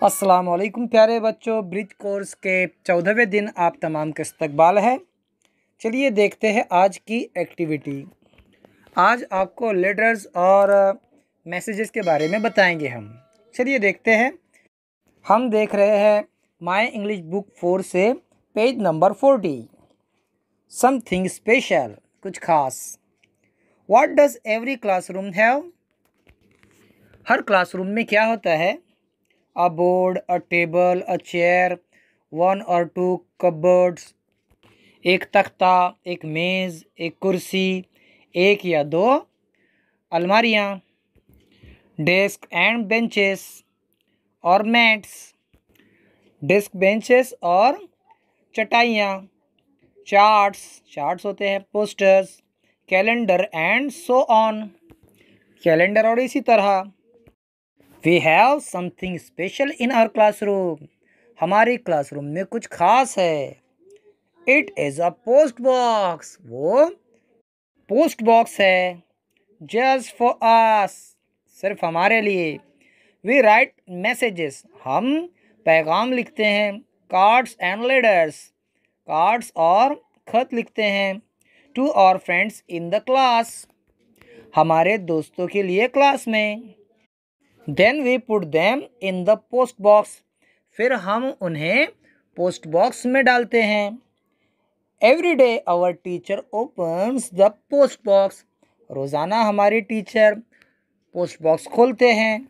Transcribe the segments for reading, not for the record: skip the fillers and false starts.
अस्सलाम वालेकुम प्यारे बच्चों, ब्रिज कोर्स के 14वें दिन आप तमाम का इस्तकबाल है। चलिए देखते हैं आज की एक्टिविटी। आज आपको लेटर्स और मैसेजेस के बारे में बताएंगे हम। चलिए देखते हैं। हम देख रहे हैं माय इंग्लिश बुक 4 से पेज नंबर 40। समथिंग स्पेशल, कुछ खास। What does every classroom have? Her classroom में क्या होता है? A board, a table, a chair, one or two cupboards, एक तख्ता, एक मेज़, एक कुर्सी, एक या दो अलमारियाँ, डेस्क एंड बेंचेस और मैट्स, डेस्क बेंचेस और चटाइयाँ, चार्ट्स होते हैं, posters, calendar and so on, calendar और इसी तरह। We have something special in our classroom. हमारे क्लासरूम में कुछ खास है। It is a post box. वो पोस्ट बॉक्स है। Just for us. सिर्फ हमारे लिए। We write messages. हम पैगाम लिखते हैं। Cards and letters. कार्ड्स और खत लिखते हैं। To our friends in the class. हमारे दोस्तों के लिए क्लास में। Then we put them in the post box. फिर हम उन्हें पोस्ट बॉक्स में डालते हैं। Every day our teacher opens the post box. रोज़ाना हमारी टीचर पोस्ट बॉक्स खोलते हैं।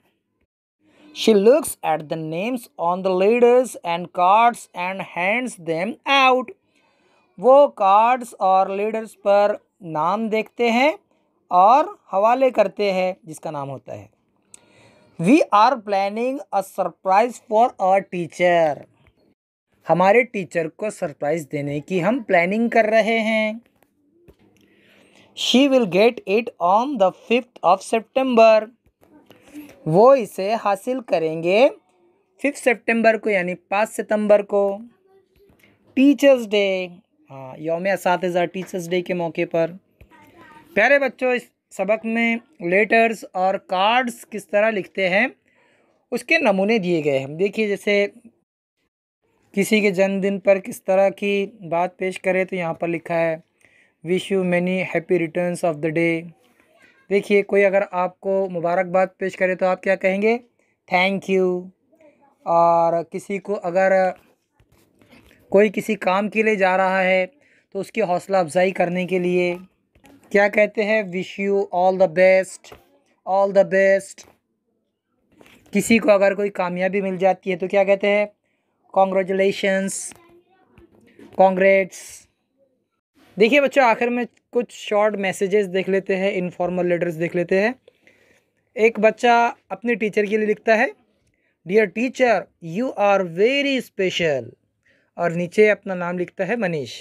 She looks at the names on the letters and cards and hands them out. वो कार्ड्स और लेटर्स पर नाम देखते हैं और हवाले करते हैं जिसका नाम होता है। We are planning a surprise for our teacher. हमारे टीचर को सरप्राइज देने की हम प्लानिंग कर रहे हैं। She will get it on the 5th of September. वो इसे हासिल करेंगे 5 सितंबर को यानी 5 सितंबर को। टीचर्स डे, यौम-ए-असातिज़ा टीचर्स डे के मौके पर। प्यारे बच्चों, इस सबक में लेटर्स और कार्ड्स किस तरह लिखते हैं उसके नमूने दिए गए हैं। देखिए, जैसे किसी के जन्मदिन पर किस तरह की बात पेश करें तो यहाँ पर लिखा है wish you many happy returns of the day. देखिए, कोई अगर आपको मुबारकबाद पेश करे तो आप क्या कहेंगे? Thank you. और किसी को अगर कोई किसी काम के लिए जा रहा है तो उसकी हौसला अफजाई करने के लिए क्या कहते हैं? Wish you all the best, all the best. किसी को अगर कोई कामयाबी मिल जाती है तो क्या कहते हैं? Congratulations, congrats. देखिए बच्चों, आखिर में कुछ शॉर्ट मैसेजेस देख लेते हैं, इनफॉर्मल लेटर्स देख लेते हैं। एक बच्चा अपने टीचर के लिए लिखता है dear teacher you are very special, और नीचे अपना नाम लिखता है मनीष,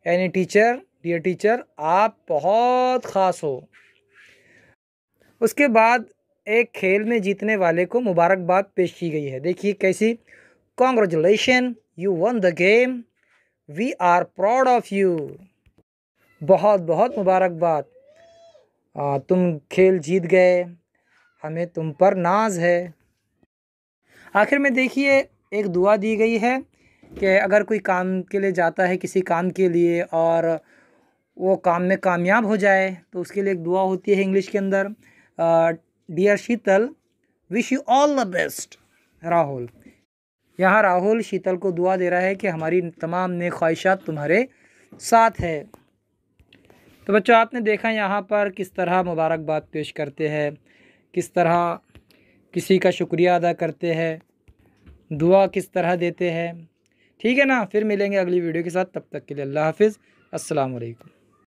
यानी टीचर, डियर टीचर आप बहुत ख़ास हो। उसके बाद एक खेल में जीतने वाले को मुबारकबाद पेश की गई है। देखिए कैसी, congratulation you won the game, we are proud of you. बहुत बहुत मुबारकबाद, तुम खेल जीत गए, हमें तुम पर नाज है। आखिर में देखिए एक दुआ दी गई है कि अगर कोई काम के लिए जाता है, किसी काम के लिए, और वो काम में कामयाब हो जाए तो उसके लिए एक दुआ होती है इंग्लिश के अंदर, dear Sheetal wish you all the best Rahul. यहाँ राहुल शीतल को दुआ दे रहा है कि हमारी तमाम नेक ख्वाहिशात तुम्हारे साथ है। तो बच्चों, आपने देखा यहाँ पर किस तरह मुबारकबाद पेश करते हैं, किस तरह किसी का शुक्रिया अदा करते हैं, दुआ किस तरह देते हैं। ठीक है ना, फिर मिलेंगे अगली वीडियो के साथ। तब तक के लिए अल्लाह हाफिज़, अस्सलाम वालेकुम।